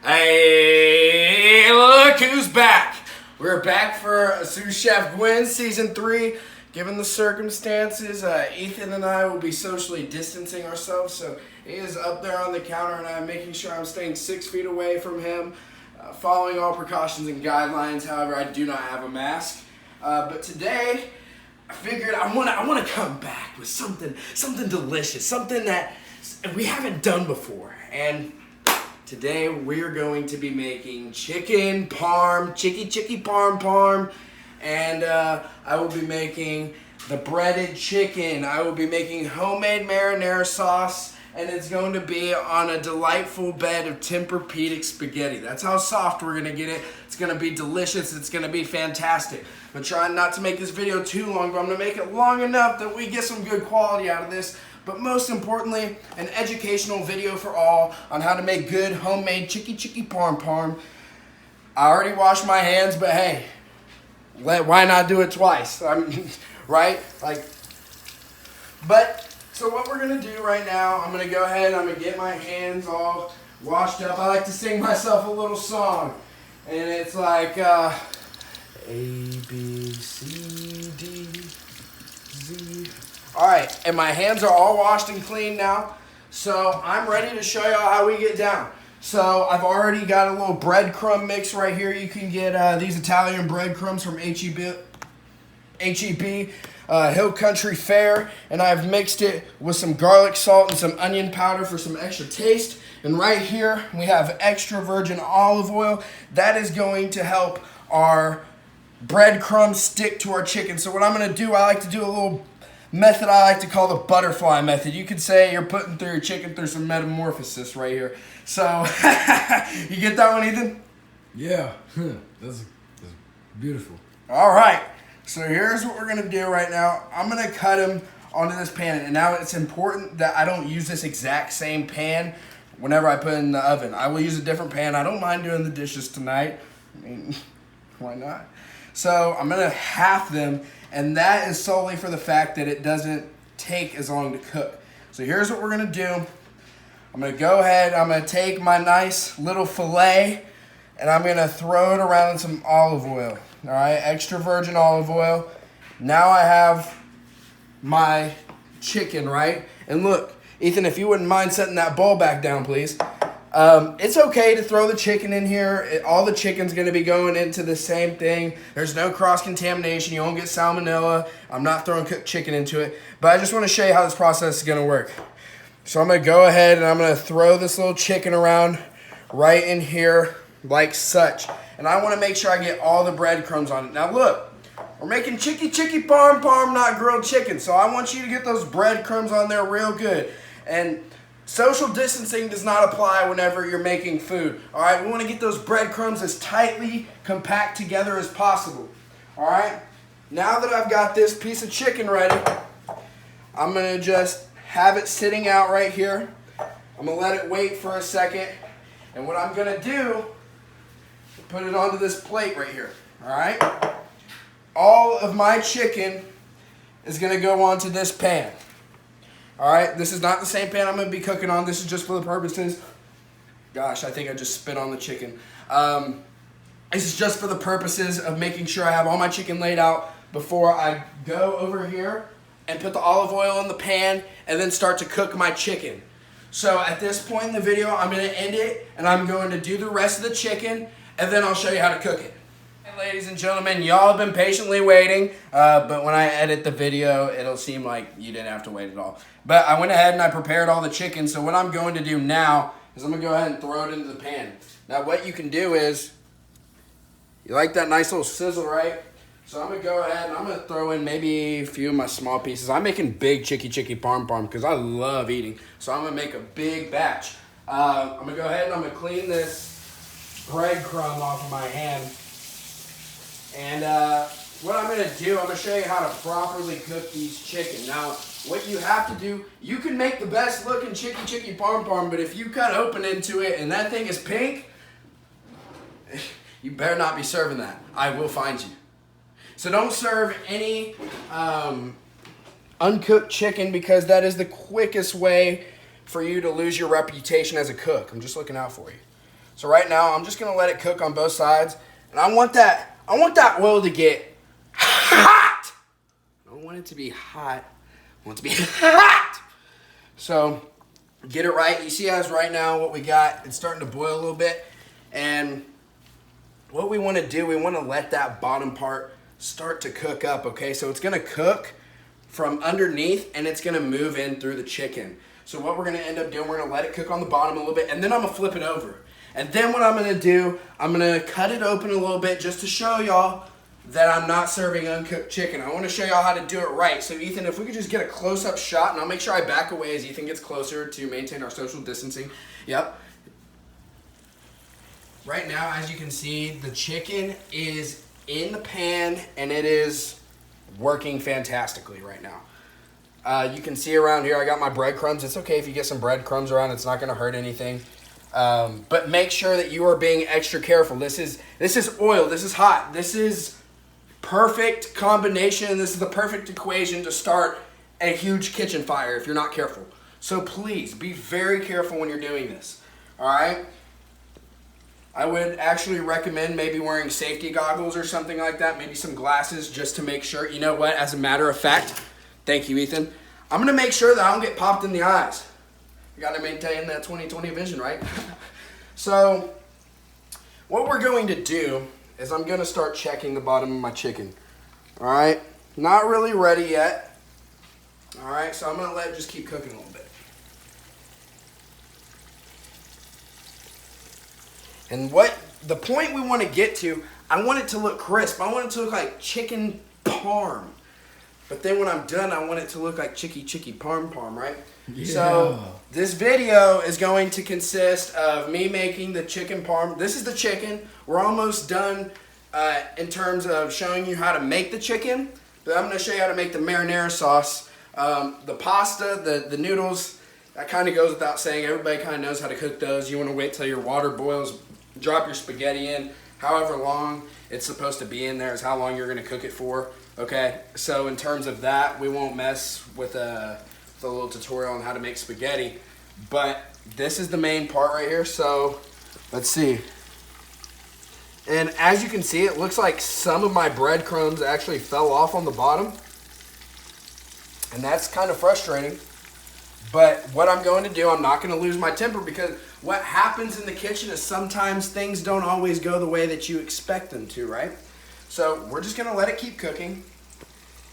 Hey, look who's back. We're back for Sous Chef Gwen Season 3. Given the circumstances, Ethan and I will be socially distancing ourselves, so he is up there on the counter and I'm making sure I'm staying 6 feet away from him, following all precautions and guidelines. However, I do not have a mask. But today, I figured I want to come back with something delicious, something that we haven't done before. And today we're going to be making chicken parm, chicky parm, and I will be making the breaded chicken. I will be making homemade marinara sauce, and it's going to be on a delightful bed of Tempur-Pedic spaghetti. That's how soft we're gonna get it. It's gonna be delicious. It's gonna be fantastic. I'm trying not to make this video too long, but I'm gonna make it long enough that we get some good quality out of this. But most importantly, an educational video for all on how to make good homemade chicky parm. I already washed my hands, but hey, why not do it twice? Right? So what we're gonna do right now, I'm gonna go ahead, I'm gonna get my hands all washed up. I like to sing myself a little song. And it's like, A, B, C, D, Z. Alright, and my hands are all washed and clean now. So I'm ready to show y'all how we get down. So I've already got a little breadcrumb mix right here. You can get these Italian breadcrumbs from H-E-B, Hill Country Fair, and I've mixed it with some garlic salt and some onion powder for some extra taste. And right here we have extra virgin olive oil. That is going to help our breadcrumbs stick to our chicken. So what I'm going to do, I like to do a little method I like to call the butterfly method. You could say you're putting through your chicken through some metamorphosis right here. So you get that one, Ethan? Yeah, that's beautiful. All right. So here's what we're going to do right now. I'm going to cut them onto this pan. And now it's important that I don't use this exact same pan whenever I put it in the oven. I will use a different pan. I don't mind doing the dishes tonight. I mean, why not? So I'm going to half them. And that is solely for the fact that it doesn't take as long to cook. So here's what we're going to do. I'm going to go ahead. I'm going to take my nice little filet. And I'm going to throw it around in some olive oil. All right, extra virgin olive oil. Now I have my chicken, right? And look, Ethan, if you wouldn't mind setting that bowl back down, please. It's okay to throw the chicken in here. All the chicken's going to be going into the same thing. There's no cross-contamination. You won't get salmonella. I'm not throwing cooked chicken into it. But I just want to show you how this process is going to work. So I'm going to go ahead and I'm going to throw this little chicken around right in here like such. And I want to make sure I get all the breadcrumbs on it. Now look, we're making chicky parm, not grilled chicken. So I want you to get those breadcrumbs on there real good. And social distancing does not apply whenever you're making food. All right, we want to get those breadcrumbs as tightly compact together as possible. All right, now that I've got this piece of chicken ready, I'm going to just have it sitting out right here. I'm going to let it wait for a second. And what I'm going to do, put it onto this plate right here. All right, all of my chicken is going to go onto this pan. All right, this is not the same pan I'm going to be cooking on. This is just for the purposes. Gosh, I think I just spit on the chicken. This is just for the purposes of making sure I have all my chicken laid out before I go over here and put the olive oil in the pan and then start to cook my chicken. So at this point in the video, I'm going to end it and I'm going to do the rest of the chicken and then I'll show you how to cook it. Ladies and gentlemen, y'all have been patiently waiting, but when I edit the video, it'll seem like you didn't have to wait at all. But I went ahead and I prepared all the chicken, so what I'm going to do now is I'm going to go ahead and throw it into the pan. Now what you can do is, you like that nice little sizzle, right? So I'm going to go ahead and I'm going to throw in maybe a few of my small pieces. I'm making big chicky parm because I love eating, so I'm going to make a big batch. I'm going to go ahead and I'm going to clean this breadcrumb off of my hand. And what I'm going to do, I'm going to show you how to properly cook these chicken. Now, what you have to do, you can make the best looking chicky parm, but if you cut open into it and that thing is pink, you better not be serving that. I will find you. So don't serve any uncooked chicken because that is the quickest way for you to lose your reputation as a cook. I'm just looking out for you. So right now, I'm just gonna let it cook on both sides, and I want that oil to get hot. I don't want it to be hot. I want it to be hot. So get it right. You see as right now what we got, it's starting to boil a little bit, and what we want to do, we want to let that bottom part start to cook up, okay? So it's gonna cook from underneath, and it's gonna move in through the chicken. So what we're gonna end up doing, we're gonna let it cook on the bottom a little bit, and then I'm gonna flip it over. And then what I'm gonna do, I'm gonna cut it open a little bit just to show y'all that I'm not serving uncooked chicken. I wanna show y'all how to do it right. So Ethan, if we could just get a close-up shot, and I'll make sure I back away as Ethan gets closer to maintain our social distancing. Yep. Right now, as you can see, the chicken is in the pan, and it is working fantastically right now. You can see around here, I got my breadcrumbs. It's okay if you get some breadcrumbs around. It's not going to hurt anything. But make sure that you are being extra careful. This is oil. This is hot. This is perfect combination. This is the perfect equation to start a huge kitchen fire if you're not careful. So please be very careful when you're doing this. All right? I would actually recommend maybe wearing safety goggles or something like that, maybe some glasses just to make sure. You know what, as a matter of fact, thank you, Ethan, I'm gonna make sure that I don't get popped in the eyes. You gotta maintain that 20/20 vision, right? So, what we're going to do is I'm gonna start checking the bottom of my chicken. All right, not really ready yet. All right, so I'm gonna let it just keep cooking a little bit. And what the point we want to get to, I want it to look crisp. I want it to look like chicken parm. But then when I'm done, I want it to look like Chicky parm, right? Yeah. So this video is going to consist of me making the chicken parm. This is the chicken. We're almost done in terms of showing you how to make the chicken. But I'm going to show you how to make the marinara sauce. The pasta, the noodles, that kind of goes without saying. Everybody kind of knows how to cook those. You want to wait till your water boils. Drop your spaghetti in. However long it's supposed to be in there is how long you're going to cook it for. Okay, so in terms of that, we won't mess with a little tutorial on how to make spaghetti. But this is the main part right here. So let's see. And as you can see, it looks like some of my breadcrumbs actually fell off on the bottom. And that's kind of frustrating. But what I'm going to do, I'm not going to lose my temper, because what happens in the kitchen is sometimes things don't always go the way that you expect them to, right? So we're just going to let it keep cooking,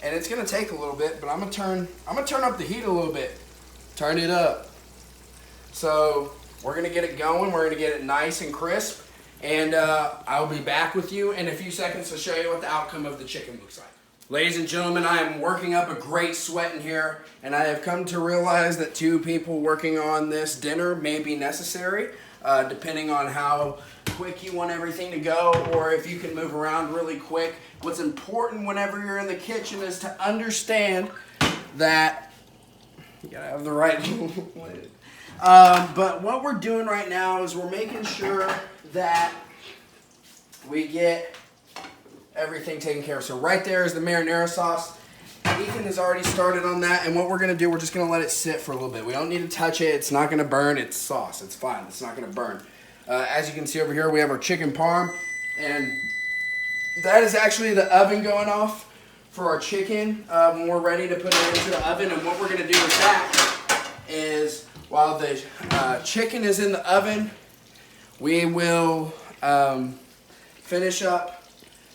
and it's going to take a little bit, but I'm going to turn up the heat a little bit. Turn it up. So we're going to get it going. We're going to get it nice and crisp, and I'll be back with you in a few seconds to show you what the outcome of the chicken looks like. Ladies and gentlemen, I am working up a great sweat in here, and I have come to realize that 2 people working on this dinner may be necessary, depending on how quick you want everything to go, or if you can move around really quick. What's important whenever you're in the kitchen is to understand that you gotta have the right lid. But what we're doing right now is we're making sure that we get everything taken care of. So right there is the marinara sauce. Ethan has already started on that, and what we're gonna do, we're just gonna let it sit for a little bit. We don't need to touch it. It's not gonna burn. It's sauce. It's fine. It's not gonna burn. As you can see over here, we have our chicken parm, and that is actually the oven going off for our chicken when we're ready to put it into the oven. And what we're gonna do with that is, while the chicken is in the oven, we will finish up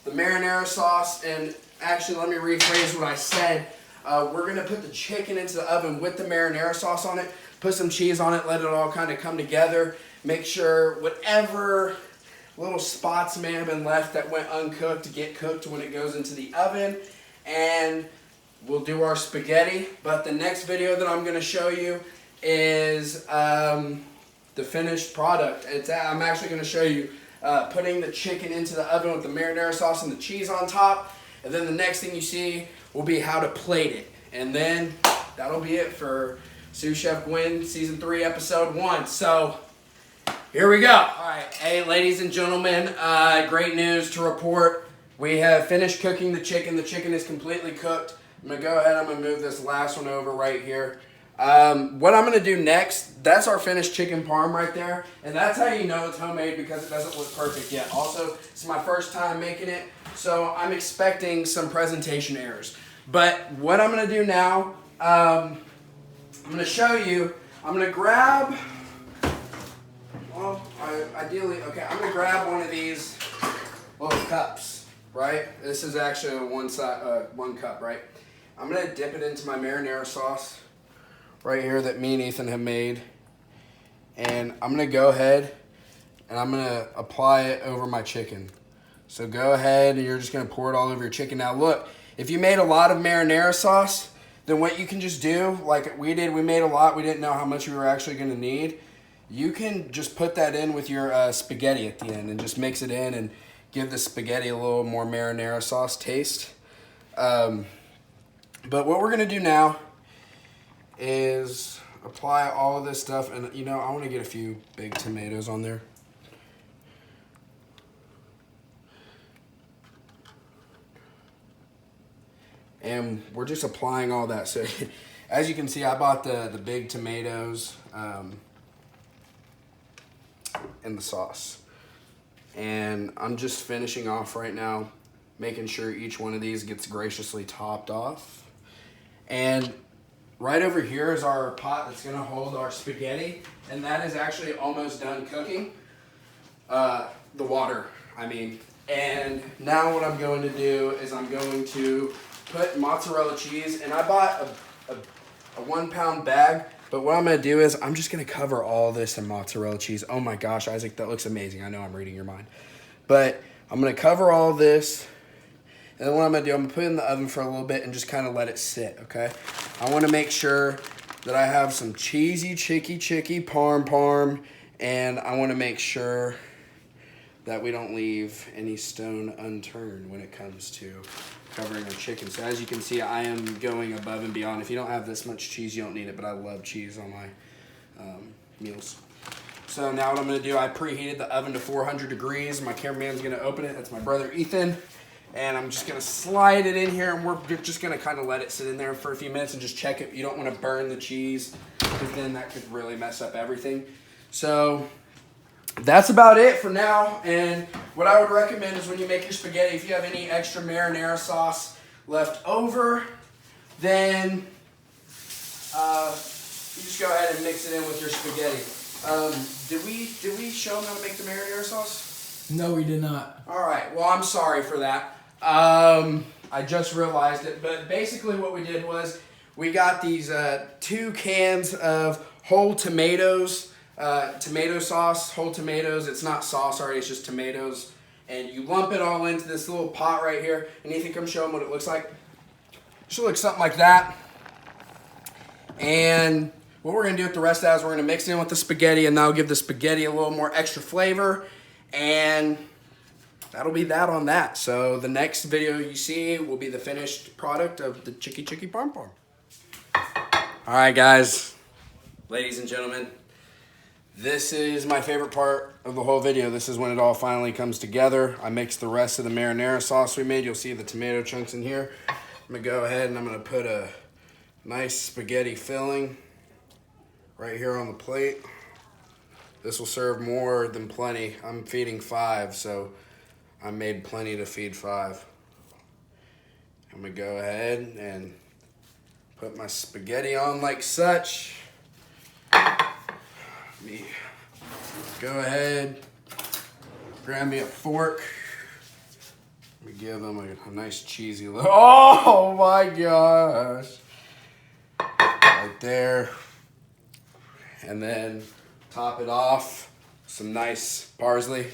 the marinara sauce. And actually, let me rephrase what I said. We're going to put the chicken into the oven with the marinara sauce on it, put some cheese on it, let it all kind of come together. Make sure whatever little spots may have been left that went uncooked to get cooked when it goes into the oven. And we'll do our spaghetti. But the next video that I'm going to show you is the finished product. I'm actually going to show you putting the chicken into the oven with the marinara sauce and the cheese on top. And then the next thing you see will be how to plate it. And then that'll be it for Sous Chef Gwen Season 3, Episode 1. So here we go. All right, hey, ladies and gentlemen, great news to report. We have finished cooking the chicken. The chicken is completely cooked. I'm going to go ahead, I'm going to move this last one over right here. What I'm gonna do next, that's our finished chicken parm right there. And that's how you know it's homemade, because it doesn't look perfect yet. Also, it's my first time making it, so I'm expecting some presentation errors. But what I'm gonna do now, I'm gonna show you, I'm gonna grab, well, ideally, okay, I'm gonna grab one of these little cups, right? This is actually one cup, right? I'm gonna dip it into my marinara sauce right here that me and Ethan have made. And I'm gonna go ahead and I'm gonna apply it over my chicken. So go ahead and you're just gonna pour it all over your chicken. Now look, if you made a lot of marinara sauce, then what you can just do, like we did, we made a lot, we didn't know how much we were actually gonna need. You can just put that in with your spaghetti at the end and just mix it in and give the spaghetti a little more marinara sauce taste. But what we're gonna do now is apply all of this stuff, and you know, I want to get a few big tomatoes on there. And we're just applying all that. So as you can see, I bought the big tomatoes in the sauce. And I'm just finishing off right now, making sure each one of these gets graciously topped off. And right over here is our pot that's gonna hold our spaghetti, and that is actually almost done cooking. The water, I mean. And now what I'm going to do is I'm going to put mozzarella cheese, and I bought a 1 pound bag, but what I'm gonna do is I'm just gonna cover all this in mozzarella cheese. Oh my gosh, Isaac, that looks amazing. I know I'm reading your mind. But I'm gonna cover all this. And then what I'm gonna do, I'm gonna put it in the oven for a little bit and just kind of let it sit, okay? I wanna make sure that I have some cheesy Chicky Parm, and I wanna make sure that we don't leave any stone unturned when it comes to covering our chicken. So as you can see, I am going above and beyond. If you don't have this much cheese, you don't need it, but I love cheese on my meals. So now what I'm gonna do, I preheated the oven to 400 degrees. My cameraman's gonna open it. That's my brother, Ethan. And I'm just gonna slide it in here, and we're just gonna kind of let it sit in there for a few minutes and just check it. You don't wanna burn the cheese, because then that could really mess up everything. So that's about it for now. And what I would recommend is when you make your spaghetti, if you have any extra marinara sauce left over, then you just go ahead and mix it in with your spaghetti. Did we show them how to make the marinara sauce? No, we did not. All right. Well, I'm sorry for that. I just realized it. But basically what we did was we got these 2 cans of whole tomatoes, tomato sauce, whole tomatoes. It's not sauce already, it's just tomatoes. And you lump it all into this little pot right here. And Ethan, come show them what it looks like. It should look something like that. And what we're going to do with the rest of that is we're going to mix it in with the spaghetti, and that'll give the spaghetti a little more extra flavor. And that'll be that on that. So the next video you see will be the finished product of the Chicky Parm. All right, guys, ladies and gentlemen, this is my favorite part of the whole video. This is when it all finally comes together. I mixed the rest of the marinara sauce we made. You'll see the tomato chunks in here. I'm gonna go ahead and I'm gonna put a nice spaghetti filling right here on the plate. This will serve more than plenty. I'm feeding 5, so I made plenty to feed 5. I'm gonna go ahead and put my spaghetti on like such. Let me go ahead, grab me a fork. Let me give them a nice cheesy look. Oh my gosh. Right there. And then top it off, some nice parsley.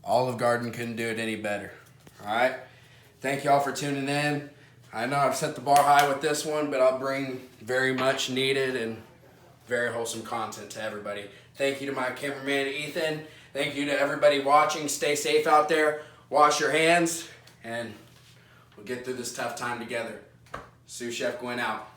Olive Garden couldn't do it any better. All right. Thank y'all for tuning in. I know I've set the bar high with this one, but I'll bring very much needed and very wholesome content to everybody. Thank you to my cameraman, Ethan. Thank you to everybody watching. Stay safe out there. Wash your hands, and we'll get through this tough time together. Sous Chef going out.